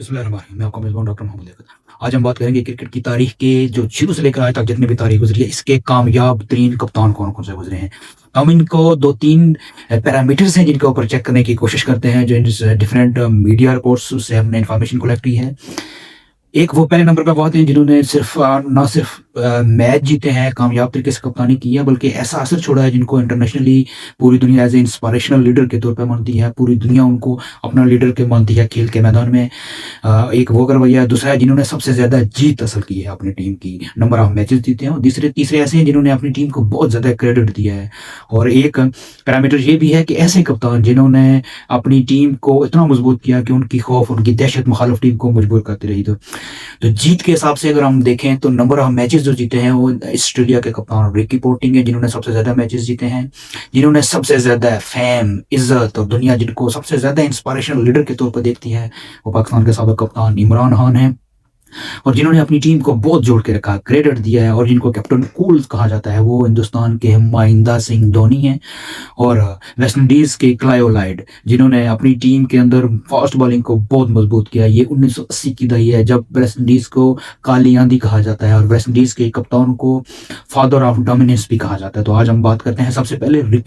बिस्मिल्लाहिर्रहमानिर्रहीम। मैं आपका मेज़बान डॉक्टर मोहम्मद लियाकत। आज हम बात करेंगे क्रिकेट की तारीख के जो शुरू से लेकर आज तक जितनी भी तारीख गुजरी है, इसके कामयाब तरीन कप्तान कौन-कौन से गुज़रे हैं। हम इनको 2-3 पैरामीटर्स हैं जिनके ऊपर चेक करने की कोशिश करते हैं, जो डिफरेंट मीडिया रिपोर्ट्स से हमने इन्फॉर्मेशन कलेक्ट की है। एक वो पहले नंबर पे वो आते हैं जिन्होंने ना सिर्फ मैच जीते हैं, कामयाब तरीके से कप्तानी की है, बल्कि ऐसा असर छोड़ा है जिनको इंटरनेशनली पूरी दुनिया एज़ ए इंस्पिरेशनल लीडर के तौर पे मानती है। पूरी दुनिया उनको अपना लीडर के मानती है खेल के मैदान में। एक वो रवैया है, दूसरा है जिन्होंने सबसे ज़्यादा जीत हासिल की है अपनी टीम की, नंबर ऑफ मैचेस जीते हैं और तीसरे ऐसे हैं जिन्होंने अपनी टीम को बहुत ज़्यादा क्रेडिट दिया है। और एक पैरामीटर ये भी है कि ऐसे कप्तान जिन्होंने अपनी टीम को इतना मजबूत किया कि उनकी खौफ, उनकी दहशत मुखालिफ टीम को मजबूर करती रही। तो जीत के हिसाब से अगर हम देखें तो नंबर ऑफ मैचेस जो जीते हैं वो ऑस्ट्रेलिया के कप्तान रिकी पोंटिंग है जिन्होंने सबसे ज़्यादा मैचेस जीते हैं। जिन्होंने सबसे ज़्यादा फेम, इज़्ज़त और दुनिया जिनको सबसे ज़्यादा इंस्पिरेशनल लीडर के तौर पर देखती है, वो पाकिस्तान के साबिक कप्तान इमरान खान हैं। और जिन्होंने अपनी टीम को बहुत जोड़ के रखा, क्रेडिट दिया है और जिनको कैप्टन कूल कहा जाता है, वो हिंदुस्तान के महेंद्र सिंह धोनी हैं। और वेस्ट इंडीज़ के क्लायो लाइड जिन्होंने अपनी टीम के अंदर फास्ट बॉलिंग को बहुत मजबूत किया। ये 1980 की दही है जब वेस्ट इंडीज़ को काली आंधी कहा जाता है और वेस्ट इंडीज़ के कप्तान को फादर ऑफ डोमिनेंस भी कहा जाता है। तो आज हम बात करते हैं सबसे पहले रिकी